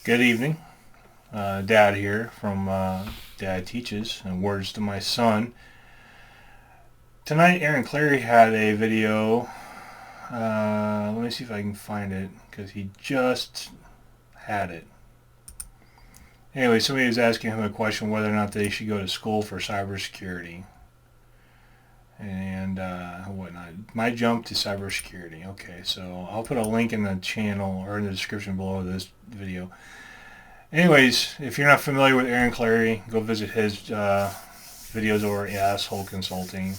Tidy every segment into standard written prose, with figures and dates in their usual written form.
Good evening. Dad here from Dad Teaches and Words to My Son. Tonight, Aaron Clary had a video. Let me see if I can find it because he just had it. Anyway, somebody was asking him a question whether or not they should go to school for cybersecurity and whatnot. My jump to cybersecurity. Okay, so I'll put a link in the channel or in the description below this video. Anyways, if you're not familiar with Aaron Clary, go visit his videos over at Asshole Consulting.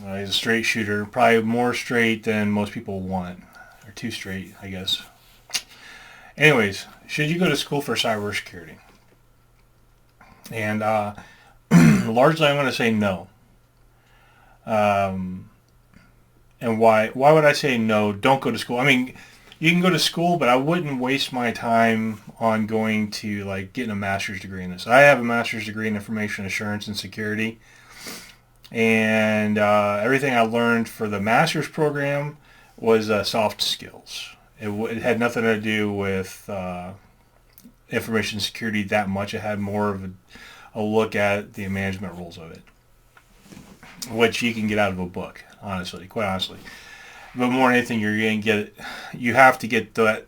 He's a straight shooter, probably more straight than most people want, or too straight, I guess. Anyways, should you go to school for cybersecurity? And largely, I'm going to say no. And why? Why would I say no? Don't go to school. I mean, you can go to school, but I wouldn't waste my time on going to getting a master's degree in this. I have a master's degree in information assurance and security, and everything I learned for the master's program was soft skills. It had nothing to do with information security that much. It had more of a look at the management rules of it, which you can get out of a book, quite honestly. But more than anything, you have to get that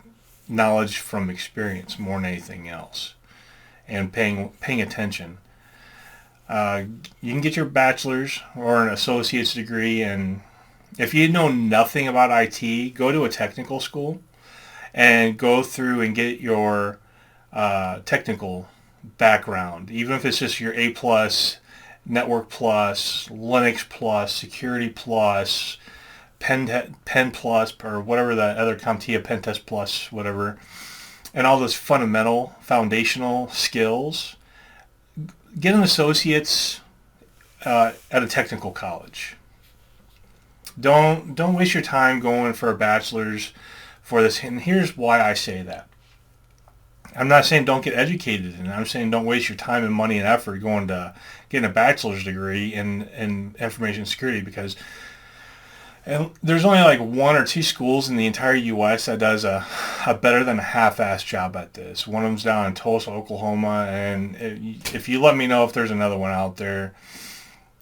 knowledge from experience more than anything else, and paying attention. You can get your bachelor's or an associate's degree, and if you know nothing about IT, go to a technical school and go through and get your technical background, even if it's just your A+, Network Plus, Linux Plus, Security Plus, Pen Plus, or whatever the other CompTIA Pen Test Plus, whatever, and all those fundamental, foundational skills. Get an associate's at a technical college. Don't waste your time going for a bachelor's for this. And here's why I say that. I'm not saying don't get educated in it. I'm saying don't waste your time and money and effort going to getting a bachelor's degree in information security, because there's only one or two schools in the entire U.S. that does a better than a half-assed job at this. One of them's down in Tulsa, Oklahoma, and if you let me know if there's another one out there,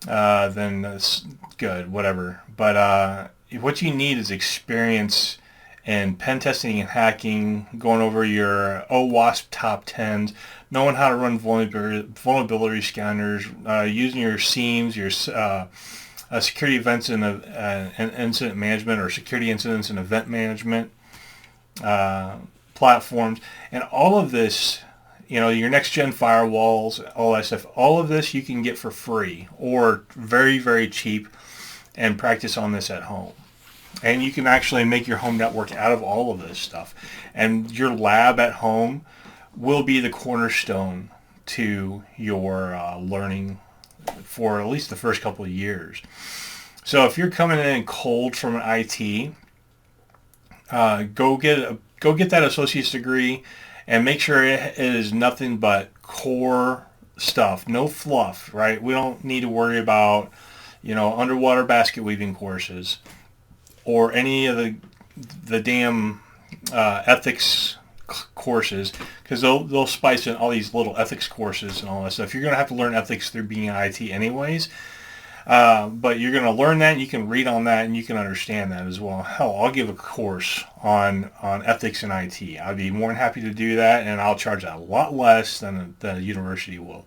then that's good, whatever. But what you need is experience in pen testing and hacking, going over your OWASP top 10s, knowing how to run vulnerability scanners, using your SIEMs, your security events and incident management, or security incidents and event management platforms, and all of this, your next gen firewalls, all that stuff, all of this you can get for free or very, very cheap, and practice on this at home. And you can actually make your home network out of all of this stuff, and your lab at home will be the cornerstone to your learning for at least the first couple of years. So if you're coming in cold from an IT, go get that associate's degree, and make sure it is nothing but core stuff, no fluff. Right? We don't need to worry about underwater basket weaving courses or any of the damn ethics courses, because they'll spice in all these little ethics courses and all that stuff. You're going to have to learn ethics through being in IT anyways, but you're going to learn that, and you can read on that, and you can understand that as well. Hell, I'll give a course on ethics in IT. I'd be more than happy to do that, and I'll charge a lot less than a university will.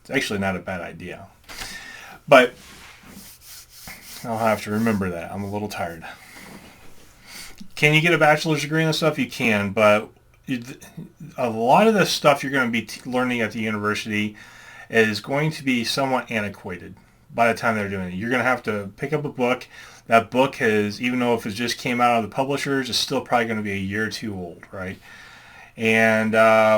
It's actually not a bad idea, but I'll have to remember that. I'm a little tired. Can you get a bachelor's degree in this stuff? You can, but a lot of the stuff you're going to be learning at the university is going to be somewhat antiquated by the time they're doing it. You're going to have to pick up a book. That book has, even though if it just came out of the publishers, it's still probably going to be a year or two old, right? And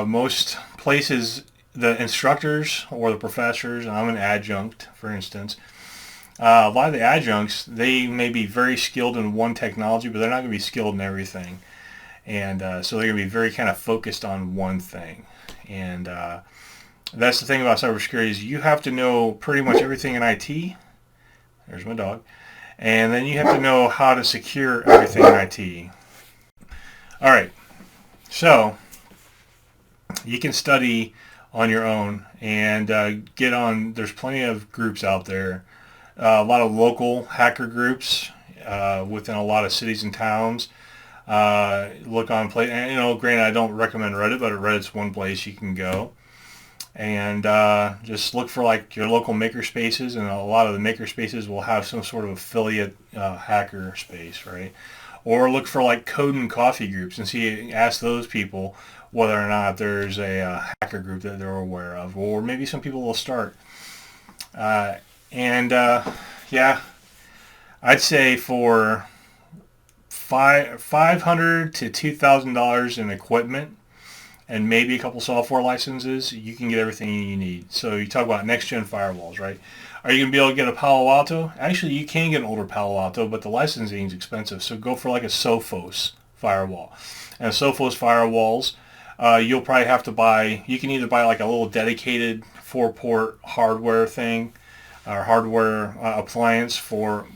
most places, the instructors or the professors, and I'm an adjunct, for instance, a lot of the adjuncts, they may be very skilled in one technology, but they're not going to be skilled in everything. And so they're going to be very kind of focused on one thing. And that's the thing about cybersecurity, is you have to know pretty much everything in IT. There's my dog. And then you have to know how to secure everything in IT. All right. So you can study on your own and get on. There's plenty of groups out there. A lot of local hacker groups within a lot of cities and towns. Look on play, and granted, I don't recommend Reddit, but Reddit's one place you can go. And just look for like your local maker spaces, and a lot of the maker spaces will have some sort of affiliate hacker space, right? Or look for like code and coffee groups and ask those people whether or not there's a hacker group that they're aware of, or maybe some people will start. And yeah, I'd say for $500 to $2,000 in equipment and maybe a couple software licenses, you can get everything you need. So you talk about next-gen firewalls, right? Are you going to be able to get a Palo Alto? Actually, you can get an older Palo Alto, but the licensing is expensive. So go for like a Sophos firewall. And Sophos firewalls, you'll probably have to buy, you can either buy like a little dedicated 4-port hardware thing or hardware appliance for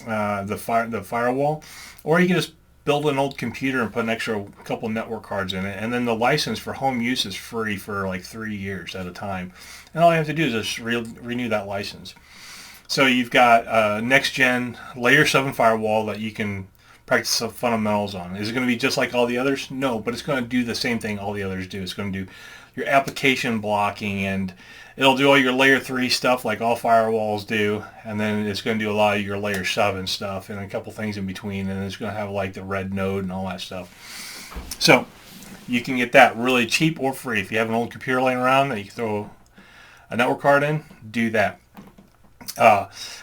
the firewall, or you can just build an old computer and put an extra couple network cards in it, and then the license for home use is free for like 3 years at a time, and all you have to do is just renew that license. So you've got a next gen layer 7 firewall that you can practice some fundamentals on. Is it going to be just like all the others? No, but it's going to do the same thing all the others do. It's going to do your application blocking, and it'll do all your layer 3 stuff like all firewalls do, and then it's going to do a lot of your layer 7 stuff and a couple things in between, and it's going to have like the red node and all that stuff. So you can get that really cheap or free. If you have an old computer laying around that you can throw a network card in, do that.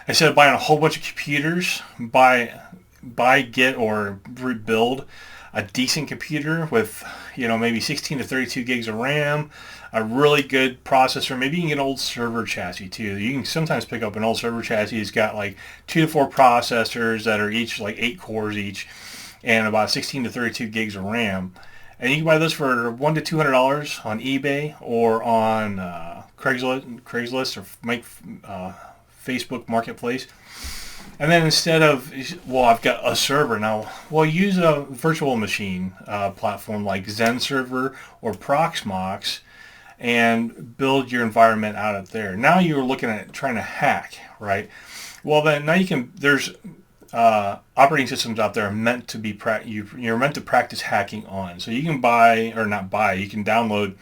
Instead of buying a whole bunch of computers, buy, get, or rebuild a decent computer with, maybe 16 to 32 gigs of RAM, a really good processor. Maybe you can get an old server chassis too. You can sometimes pick up an old server chassis. It's got like 2 to 4 processors that are each like 8 cores each, and about 16 to 32 gigs of RAM. And you can buy those for $100 to $200 on eBay or on Craigslist or Facebook Marketplace. And then instead of, I've got a server now, use a virtual machine platform like Zen Server or Proxmox and build your environment out of there. Now you're looking at trying to hack, right? Well, then now you can, there's operating systems out there meant to be, you're meant to practice hacking on. So you can you can download,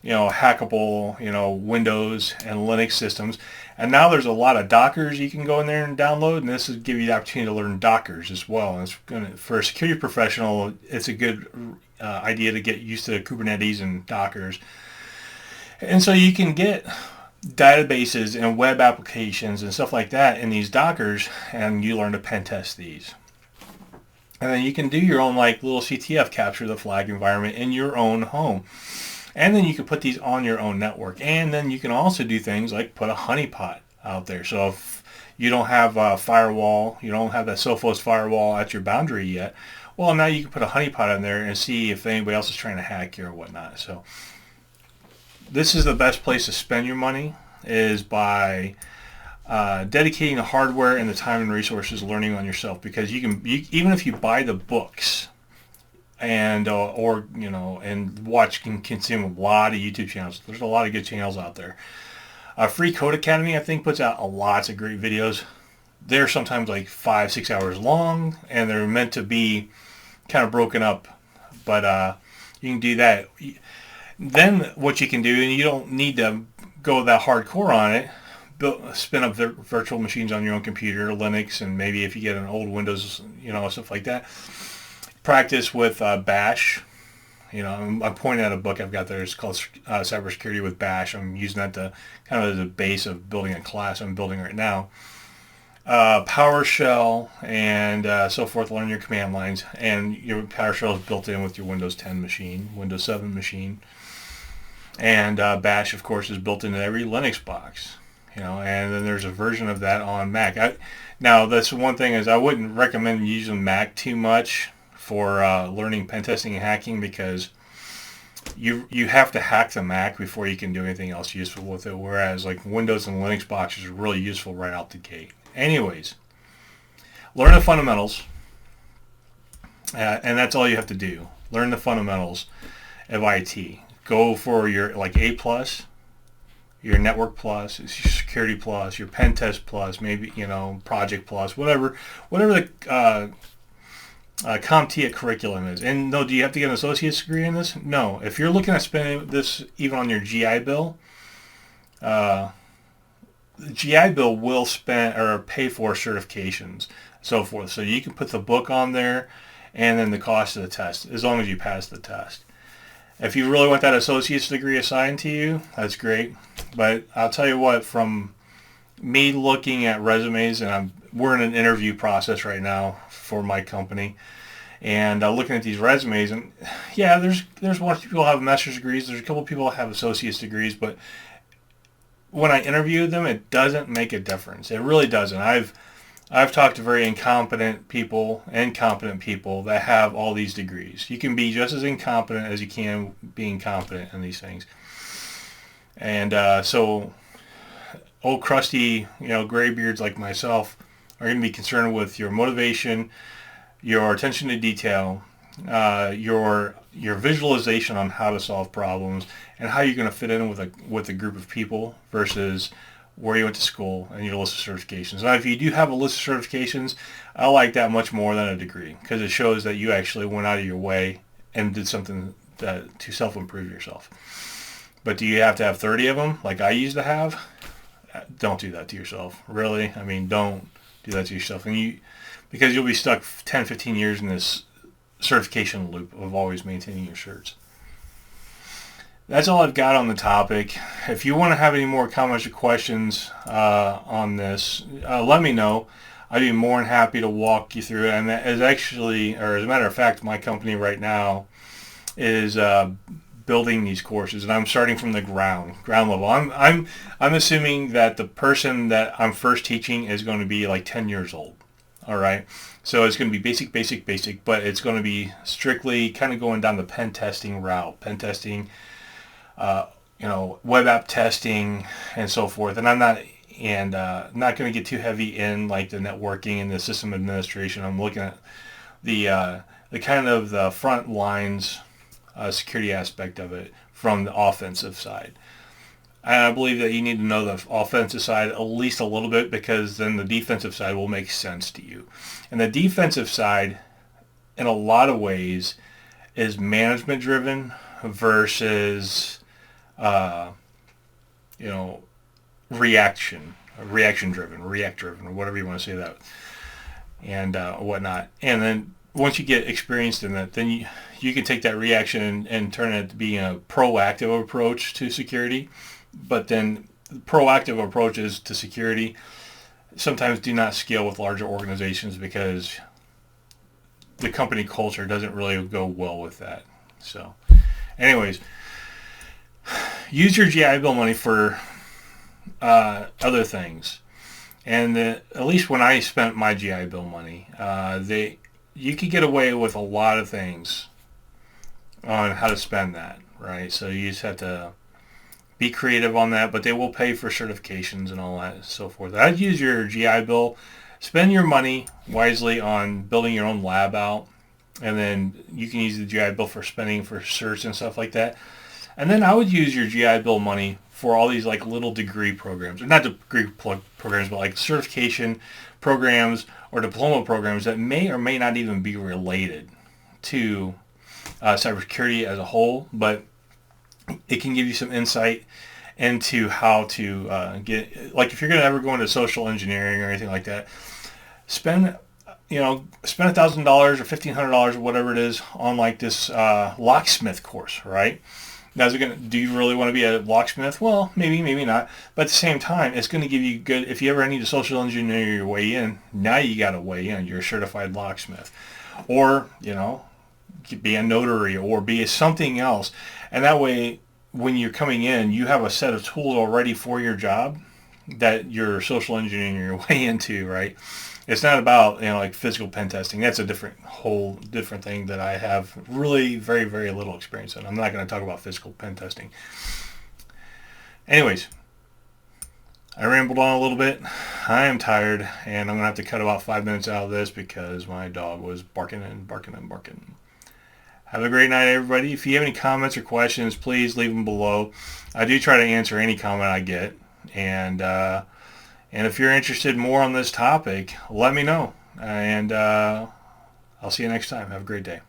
hackable, Windows and Linux systems. And now there's a lot of Dockers you can go in there and download, and this will give you the opportunity to learn Dockers as well. And for a security professional, it's a good idea to get used to Kubernetes and Dockers. And so you can get databases and web applications and stuff like that in these Dockers, and you learn to pen test these. And then you can do your own like little CTF, capture the flag environment in your own home. And then you can put these on your own network. And then you can also do things like put a honeypot out there. So if you don't have a firewall, you don't have that Sophos firewall at your boundary yet, well, now you can put a honeypot in there and see if anybody else is trying to hack you or whatnot. So this is the best place to spend your money, is by dedicating the hardware and the time and resources learning on yourself. Because even if you buy the books, and and watch and consume a lot of YouTube channels. There's a lot of good channels out there. Free Code Academy, I think, puts out lots of great videos. They're sometimes like 5-6 hours long, and they're meant to be kind of broken up. But you can do that. Then what you can do, and you don't need to go that hardcore on it, spin up virtual machines on your own computer, Linux, and maybe if you get an old Windows, stuff like that. Practice with Bash. I'm pointing at a book I've got there. It's called Cybersecurity with Bash. I'm using that to kind of as a base of building a class I'm building right now. PowerShell and so forth. Learn your command lines, and your PowerShell is built in with your Windows 10 machine, Windows 7 machine, and Bash, of course, is built into every Linux box. And then there's a version of that on Mac. Now, that's one thing is I wouldn't recommend using Mac too much for learning pen testing and hacking, because you have to hack the Mac before you can do anything else useful with it, whereas like Windows and Linux boxes are really useful right out the gate. Anyways, learn the fundamentals, and that's all you have to do. Learn the fundamentals of IT. go for your like A plus, your network plus, your security plus, your pen test plus, maybe project plus, whatever the CompTIA curriculum is. And no, do you have to get an associate's degree in this? No. If you're looking at spending this even on your GI Bill, the GI Bill will spend or pay for certifications, so forth. So you can put the book on there, and then the cost of the test, as long as you pass the test. If you really want that associate's degree assigned to you, that's great. But I'll tell you what, from me looking at resumes, and we're in an interview process right now for my company, and looking at these resumes, and yeah, there's one people who have master's degrees, there's a couple people who have associate's degrees, but when I interview them, it doesn't make a difference. It really doesn't. I've talked to very incompetent people and competent people that have all these degrees. You can be just as incompetent as you can being competent in these things. And so old crusty, graybeards like myself are going to be concerned with your motivation, your attention to detail, your visualization on how to solve problems, and how you're going to fit in with a group of people versus where you went to school and your list of certifications. Now, if you do have a list of certifications, I like that much more than a degree because it shows that you actually went out of your way and did something to self-improve yourself. But do you have to have 30 of them like I used to have? Don't do that to yourself. Really? I mean, don't do that to yourself. Because you'll be stuck 10, 15 years in this certification loop of always maintaining your certs. That's all I've got on the topic. If you want to have any more comments or questions on this, let me know. I'd be more than happy to walk you through it. And that is actually, or as a matter of fact, my company right now is building these courses, and I'm starting from the ground level. I'm assuming that the person that I'm first teaching is going to be like 10 years old. All right. So it's going to be basic, but it's going to be strictly kind of going down the pen testing route. Pen testing, web app testing, and so forth. And I'm not going to get too heavy in like the networking and the system administration. I'm looking at the kind of the front lines security aspect of it from the offensive side. And I believe that you need to know the offensive side at least a little bit because then the defensive side will make sense to you. And the defensive side, in a lot of ways, is management driven versus, reaction driven, react driven, or whatever you want to say that, and whatnot. And then once you get experienced in that, then you can take that reaction and turn it to being a proactive approach to security. But then proactive approaches to security sometimes do not scale with larger organizations because the company culture doesn't really go well with that. So anyways, use your GI Bill money for other things. And at least when I spent my GI Bill money, you could get away with a lot of things on how to spend that, right? So you just have to be creative on that, but they will pay for certifications and all that and so forth. I'd use your GI Bill, spend your money wisely on building your own lab out, and then you can use the GI Bill for spending for certs and stuff like that. And then I would use your GI Bill money for all these like little degree programs, or not degree programs, but like certification programs or diploma programs that may or may not even be related to cybersecurity as a whole, but it can give you some insight into how to get, like if you're going to ever go into social engineering or anything like that, spend $1,000 or $1,500 or whatever it is on like this locksmith course, right? Now, do you really want to be a locksmith? Well, maybe not. But at the same time, it's going to give you good, if you ever need to social engineer your way in, now you got to weigh in. You're a certified locksmith. Or, be a notary or be something else. And that way, when you're coming in, you have a set of tools already for your job that you're social engineering your way into, right? It's not about, like physical pen testing. That's a whole different thing that I have really very, very little experience in. I'm not going to talk about physical pen testing. Anyways, I rambled on a little bit. I am tired, and I'm going to have to cut about 5 minutes out of this because my dog was barking and barking and barking. Have a great night, everybody. If you have any comments or questions, please leave them below. I do try to answer any comment I get. And if you're interested more on this topic, let me know. And I'll see you next time. Have a great day.